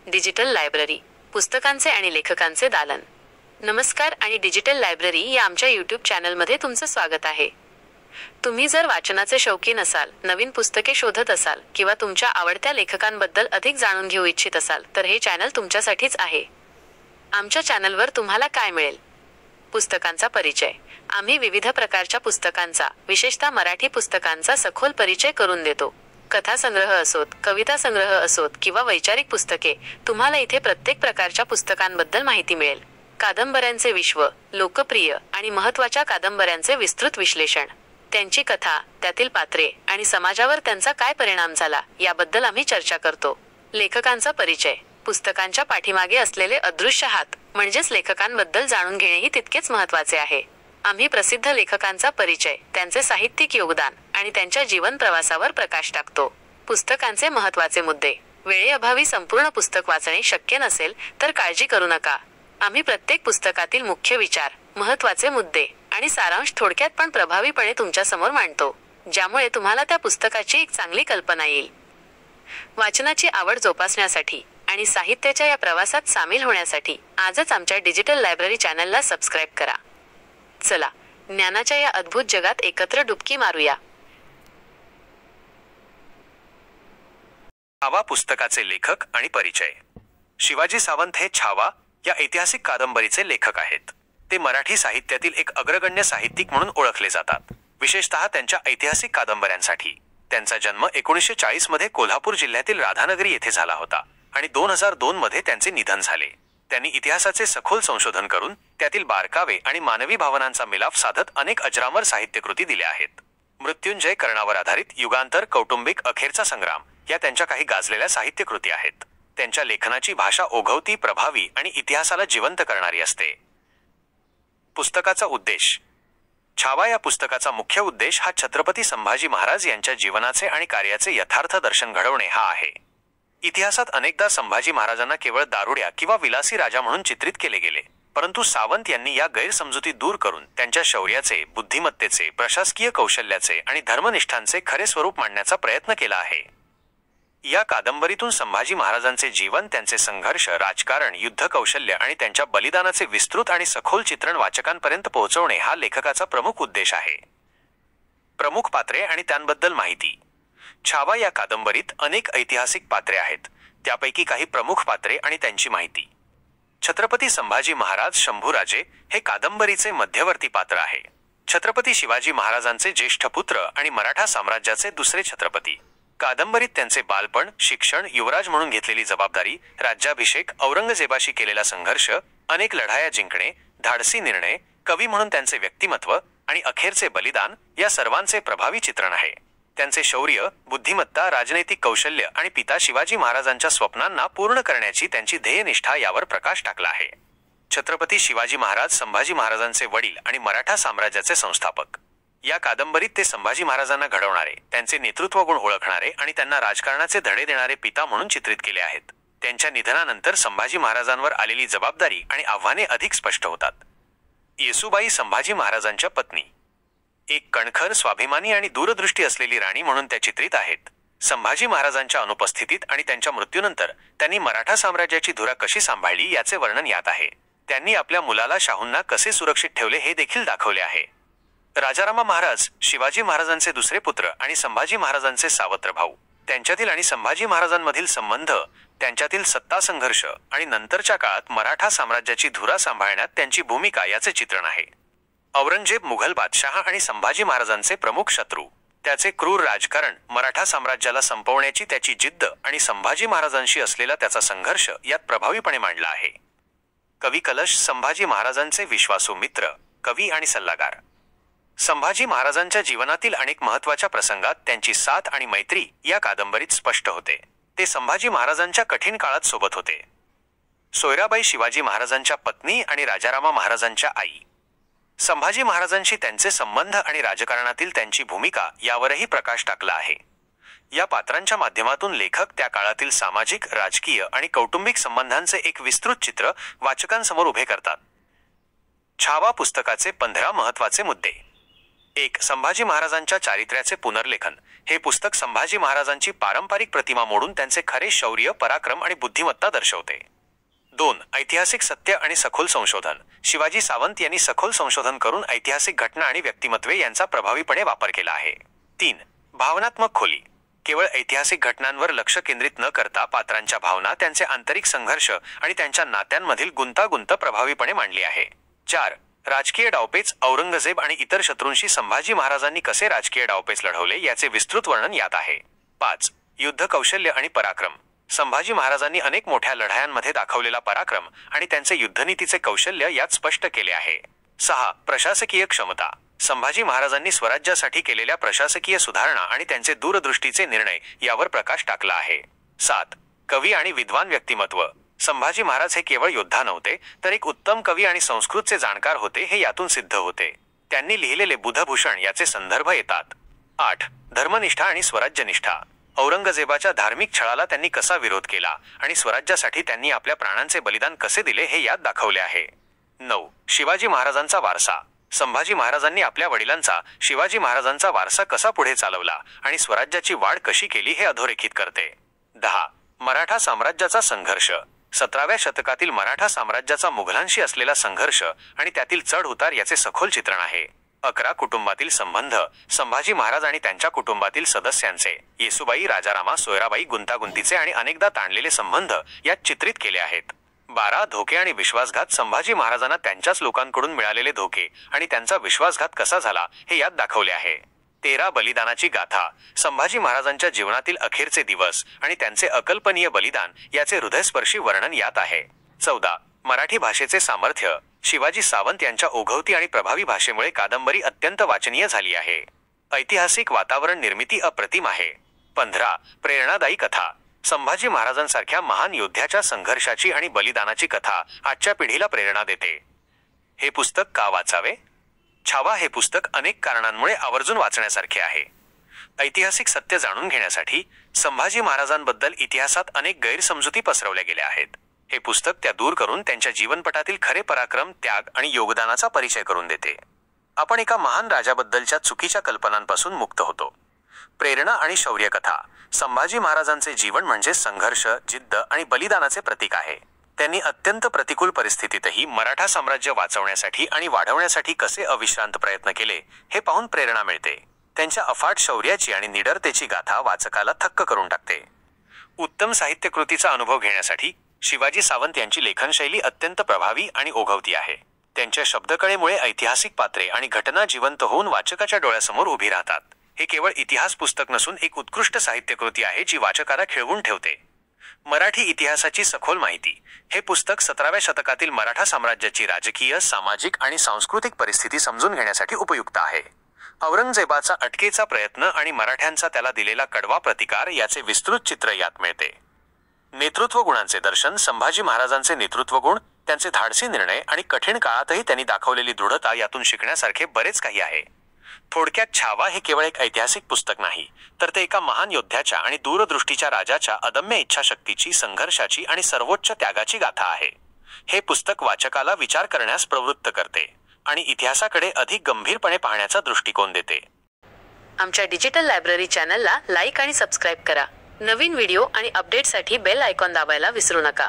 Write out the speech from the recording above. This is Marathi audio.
डिजिटल लायब्ररी, पुस्तकांचे आणि लेखकांचे दालन. नमस्कार आणि डिजिटल लायब्ररी या आमच्या यूट्यूब चॅनलमध्ये तुमचं स्वागत आहे. तुम्ही जर वाचनाचे शौकीन असाल, नवीन पुस्तके शोधत असाल किंवा तुमच्या आवडत्या लेखकांबद्दल अधिक जाणून घेऊ इच्छित असाल तर हे चॅनल तुमच्यासाठीच आहे. आमच्या चॅनलवर तुम्हाला काय मिळेल? पुस्तकांचा परिचय. आम्ही विविध प्रकारच्या पुस्तकांचा, विशेषतः मराठी पुस्तकांचा सखोल परिचय करून देतो. कथासंग्रह असोत, कविता संग्रह असोत किंवा वैचारिक पुस्तके, तुम्हाला इथे प्रत्येक प्रकारच्या पुस्तकांबद्दल माहिती मिळेल. कादंबऱ्यांचे विश्व, लोकप्रिय आणि महत्त्वाच्या कादंबऱ्यांचे विस्तृत विश्लेषण, त्यांची कथा, त्यातील पात्रे आणि समाजावर त्यांचा काय परिणाम झाला याबद्दल आम्ही चर्चा करतो. लेखकांचा परिचय. पुस्तकांच्या पाठीमागे असलेले अदृश्य हात म्हणजेच लेखकांबद्दल जाणून घेणेही तितकेच महत्त्वाचे आहे. आम्ही प्रसिद्ध लेखकांचा परिचय, त्यांचे साहित्यिक योगदान आणि त्यांच्या जीवन प्रवासावर प्रकाश टाकतो. पुस्तकांचे महत्त्वाचे मुद्दे. वेळेअभावी संपूर्ण पुस्तक वाचणे शक्य नसेल तर काळजी करू नका. आम्ही प्रत्येक पुस्तकातील मुख्य विचार, महत्त्वाचे मुद्दे आणि सारांश थोडक्यात पण प्रभावीपणे तुमच्यासमोर मांडतो, ज्यामुळे तुम्हाला त्या पुस्तकाची एक चांगली कल्पना येईल. वाचनाची आवड जोपासण्यासाठी आणि साहित्याच्या या प्रवासात सामील होण्यासाठी आजच आमच्या डिजिटल लायब्ररी चॅनलला सबस्क्राईब करा. चला, ज्ञानाच्या या अद्भुत जगात एकत्र डुबकी मारूया. छावा पुस्तकाचे लेखक आणि परिचय. शिवाजी सावंत हे छावा या ऐतिहासिक कादंबरीचे लेखक आहेत. ते मराठी साहित्यातील एक अग्रगण्य साहित्यिक म्हणून ओळखले जातात, विशेषतः त्यांच्या ऐतिहासिक कादंबऱ्यांसाठी. त्यांचा जन्म 1940 मध्ये कोल्हापूर जिल्ह्यातील राधानगरी येथे झाला होता आणि 2002 मध्ये त्यांचे निधन झाले. त्यांनी इतिहासाचे सखोल संशोधन करून त्यातील बारकावे आणि मानवी भावनांचा मिलाफ साधत अनेक अजरामर साहित्यकृती दिल्या आहेत. मृत्युंजय कर्णावर आधारित युगांतर, कौटुंबिक, अखेरचा संग्राम या त्यांच्या काही गाजलेल्या साहित्यकृती आहेत. त्यांच्या लेखनाची भाषा ओघवती, प्रभावी आणि इतिहासाला जिवंत करणारी असते. पुस्तकाचा उद्देश. छावा या पुस्तकाचा मुख्य उद्देश हा छत्रपती संभाजी महाराज यांच्या जीवनाचे आणि कार्याचे यथार्थ दर्शन घडवणे हा आहे. इतिहासात अनेकदा संभाजी महाराजांना केवळ दारुड्या किंवा विलासी राजा म्हणून चित्रित केले गेले, परंतु सावंत यांनी या गैरसमजुती दूर करून त्यांच्या शौर्याचे, बुद्धिमत्तेचे, प्रशासकीय कौशल्याचे आणि धर्मनिष्ठांचे खरे स्वरूप मांडण्याचा प्रयत्न केला आहे. या कादंबरीतून संभाजी महाराजांचे जीवन, त्यांचे संघर्ष, राजकारण, युद्ध कौशल्य आणि त्यांच्या बलिदानाचे विस्तृत आणि सखोल चित्रण वाचकांपर्यंत पोहोचवणे हा लेखकाचा प्रमुख उद्देश आहे. प्रमुख पात्रे आणि त्यांबद्दल माहिती. छावा या कादंबरीत अनेक ऐतिहासिक पात्रे आहेत, त्यापैकी काही प्रमुख पात्रे आणि त्यांची माहिती. छत्रपती संभाजी महाराज शंभूराजे हे कादंबरीचे मध्यवर्ती पात्र आहे. छत्रपती शिवाजी महाराजांचे ज्येष्ठ पुत्र आणि मराठा साम्राज्याचे दुसरे छत्रपती. कादंबरीत त्यांचे बालपण, शिक्षण, युवराज म्हणून घेतलेली जबाबदारी, राज्याभिषेक, औरंगजेबाशी केलेला संघर्ष, अनेक लढाया जिंकणे, धाडसी निर्णय, कवी म्हणून त्यांचे व्यक्तिमत्व आणि अखेरचे बलिदान या सर्वांचे प्रभावी चित्रण आहे. त्यांचे शौर्य, बुद्धिमत्ता, राजनैतिक कौशल्य आणि पिता शिवाजी महाराजांच्या स्वप्नांना पूर्ण करण्याची त्यांची ध्येयनिष्ठा यावर प्रकाश टाकला आहे. छत्रपती शिवाजी महाराज संभाजी महाराजांचे वडील आणि मराठा साम्राज्याचे संस्थापक. या कादंबरीत ते संभाजी महाराजांना घडवणारे, त्यांचे नेतृत्व गुण ओळखणारे आणि त्यांना राजकारणाचे धडे देणारे पिता म्हणून चित्रित केले आहेत. त्यांच्या निधनानंतर संभाजी महाराजांवर आलेली जबाबदारी आणि आव्हाने अधिक स्पष्ट होतात. येसूबाई संभाजी महाराजांच्या पत्नी. एक कणखर, स्वाभिमानी आणि दूरदृष्टी असलेली राणी म्हणून त्या चित्रित आहेत. संभाजी महाराजांच्या अनुपस्थितीत आणि त्यांच्या मृत्यूनंतर त्यांनी मराठा साम्राज्याची धुरा कशी सांभाळली याचे वर्णन यात आहे. त्यांनी आपल्या मुलाला शाहूंना कसे सुरक्षित ठेवले हे देखील दाखवले आहे. राजारामा महाराज शिवाजी महाराजांचे दुसरे पुत्र आणि संभाजी महाराजांचे सावत्र भाऊ. त्यांच्यातील आणि संभाजी महाराजांमधील संबंध, त्यांच्यातील सत्ता संघर्ष आणि नंतरच्या काळात मराठा साम्राज्याची धुरा सांभाळण्यात त्यांची भूमिका याचे चित्रण आहे. औरंगजेब मुघल बादशाह आणि संभाजी महाराजांचे प्रमुख शत्रू. त्याचे क्रूर राजकारण, मराठा साम्राज्याला संपवण्याची त्याची जिद्द आणि संभाजी महाराजांशी असलेला त्याचा संघर्ष यात प्रभावीपणे मांडला आहे. कवी कलश संभाजी महाराजांचे विश्वासू मित्र, कवी आणि सल्लागार. संभाजी महाराजांच्या जीवनातील अनेक महत्त्वाच्या प्रसंगात त्यांची साथ आणि मैत्री या कादंबरीत स्पष्ट होते. ते संभाजी महाराजांच्या कठीण काळात सोबत होते. सोयराबाई शिवाजी महाराजांच्या पत्नी आणि राजारामा महाराजांच्या आई. संभाजी महाराजांशी त्यांचे संबंध आणि राजकारणातील त्यांची भूमिका यावरही प्रकाश टाकला आहे. या पात्रांच्या माध्यमातून लेखक त्या काळातील सामाजिक, राजकीय आणि कौटुंबिक संबंधांचे एक विस्तृत चित्र वाचकांसमोर उभे करतात. छावा पुस्तकाचे 15 महत्त्वाचे मुद्दे. 1. संभाजी महाराजांच्या चारित्र्याचे पुनर्लेखन. हे पुस्तक संभाजी महाराजांची पारंपरिक प्रतिमा मोडून त्यांचे खरे शौर्य, पराक्रम आणि बुद्धिमत्ता दर्शवते. 2. ऐतिहासिक सत्य आणि सखोल संशोधन. शिवाजी सावंत यांनी सखोल संशोधन करून ऐतिहासिक घटना आणि व्यक्तिमत्वे यांचा प्रभावीपणे वापर केला आहे. 3. भावनात्मक खोली. केवळ ऐतिहासिक घटनांवर लक्ष केंद्रित न करता पात्रांच्या भावना, त्यांचे आंतरिक संघर्ष आणि त्यांच्या नात्यांमधील गुंतागुंत प्रभावीपणे मांडली आहे. 4. राजकीय डावपेच. औरंगजेब आणि इतर शत्रूंशी संभाजी महाराजांनी कसे राजकीय डावपेच लढवले याचे विस्तृत वर्णन यात आहे. 5. युद्ध कौशल्य आणि पराक्रम. संभाजी महाराजांनी अनेक मोठ्या लढायांमध्ये दाखवलेला पराक्रम आणि त्यांचे युद्धनीतीचे कौशल्य यात स्पष्ट केले आहे. 6. प्रशासकीय क्षमता. संभाजी महाराजांनी स्वराज्यासाठी केलेल्या प्रशासकीय सुधारणा आणि त्यांचे दूरदृष्टीचे निर्णय यावर प्रकाश टाकला आहे. 7. कवी आणि विद्वान व्यक्तिमत्व. संभाजी महाराज हे केवळ योद्धा नव्हते, तर एक उत्तम कवी आणि संस्कृतचे जाणकार होते हे यातून सिद्ध होते. त्यांनी लिहिलेले बुधभूषण याचे संदर्भ येतात. 8. धर्मनिष्ठा आणि स्वराज्यनिष्ठा. औरंगजेबाच्या धार्मिक छळाला त्यांनी कसा विरोध केला आणि स्वराज्यासाठी त्यांनी आपल्या प्राणांचे बलिदान कसे दिले हे यात दाखवले आहे. 9. शिवाजी महाराजांचा वारसा. संभाजी महाराजांनी आपल्या वडिलांचा, शिवाजी महाराजांचा वारसा कसा पुढे चालवला आणि स्वराज्याची वाढ कशी केली हे अधोरेखित करते. 10. मराठा साम्राज्याचा संघर्ष. 17व्या शतकातील मराठा साम्राज्याचा मुघलांशी असलेला संघर्ष आणि त्यातील चढ उतार याचे सखोल चित्रण आहे. 11. कुटुंबातील संबंध. संभाजी महाराज आणि त्यांच्या कुटुंबातील सदस्यांचे, येसुबाई, राजारामा, सोयराबाई, गुंतागुंतीचे आणि अनेकदा ताणलेले संबंध यात चित्रित केले आहेत. 12. धोके आणि विश्वासघात. संभाजी महाराजांना त्यांच्याच लोकांकडून मिळालेले धोके आणि त्यांचा विश्वासघात कसा झाला हे यात दाखवले आहे. 13. बलिदानाची गाथा. संभाजी महाराजांच्या जीवनातील अखेरचे दिवस आणि त्यांचे अकल्पनीय बलिदान याचे हृदयस्पर्शी वर्णन यात आहे. 14. मराठी भाषेचे सामर्थ्य. शिवाजी सावंत यांच्या ओघवती आणि प्रभावी भाषेमुळे कादंबरी अत्यंत वाचनीय झाली आहे. ऐतिहासिक वातावरण निर्मिती अप्रतिम आहे. 15. प्रेरणादायी कथा. संभाजी महाराजांसारख्या महान योद्ध्याच्या संघर्षाची आणि बलिदानाची कथा आजच्या पिढीला प्रेरणा देते. हे पुस्तक का वाचावे? छावा हे पुस्तक अनेक कारणांमुळे आवर्जून वाचण्यासारखे आहे. ऐतिहासिक सत्य जाणून घेण्यासाठी. संभाजी महाराजांबद्दल इतिहासात अनेक गैरसमजुती पसरवल्या गेल्या आहेत. हे पुस्तक त्या दूर करून त्यांच्या जीवनपटातील खरे पराक्रम, त्याग आणि योगदानाचा परिचय करून देते. आपण एका महान राजाबद्दलच्या चुकीच्या कल्पनांपासून मुक्त होतो. प्रेरणा आणि शौर्यकथा. संभाजी महाराजांचे जीवन म्हणजे संघर्ष, जिद्द आणि बलिदानाचे प्रतीक आहे. त्यांनी अत्यंत प्रतिकूल परिस्थितीतही मराठा साम्राज्य वाचवण्यासाठी आणि वाढवण्यासाठी कसे अविश्रांत प्रयत्न केले हे पाहून प्रेरणा मिळते. त्यांच्या अफाट शौर्याची आणि निडरतेची गाथा वाचकाला थक्क करून टाकते. उत्तम साहित्यकृतीचा अनुभव घेण्यासाठी. शिवाजी सावंत यांची लेखनशैली अत्यंत प्रभावी आणि ओघवती आहे. त्यांच्या शब्दकळेमुळे ऐतिहासिक पात्रे आणि घटना जिवंत होऊन वाचकाच्या डोळ्यासमोर उभी राहतात. हे केवळ इतिहास पुस्तक नसून एक उत्कृष्ट साहित्यकृती आहे जी वाचकाला खिळवून ठेवते. मराठी इतिहासाची सखोल माहिती. हे पुस्तक 17व्या शतकातील मराठा साम्राज्याची राजकीय, सामाजिक आणि सांस्कृतिक परिस्थिती समजून घेण्यासाठी उपयुक्त आहे. औरंगजेबाचा अटकेचा प्रयत्न आणि मराठ्यांचा त्याला दिलेला कडवा प्रतिकार याचे विस्तृत चित्र यात मिळते. नेतृत्व गुणांचे दर्शन. संभाजी महाराजांचे नेतृत्व गुण, त्यांचे धाडसी निर्णय आणि कठीण काळातही त्यांनी दाखवलेली दृढता यातून शिकण्यासारखे बरेच काही आहे. थोडक्यात छावा हे केवळ एक ऐतिहासिक पुस्तक नाही, तर ते एका महान योद्ध्याच्या आणि दूरदृष्टीच्या राजाच्या अदम्य इच्छाशक्तीची, संघर्षाची आणि सर्वोच्च त्यागाची गाथा आहे. हे पुस्तक वाचकाला विचार करण्यास प्रवृत्त करते आणि इतिहासाकडे अधिक गंभीरपणे पाहण्याचा दृष्टिकोन देते. आमच्या डिजिटल लायब्ररी चॅनलला लाईक आणि सबस्क्राईब करा. नवीन व्हिडिओ आणि अपडेटसाठी बेल आयकॉन दाबायला विसरू नका.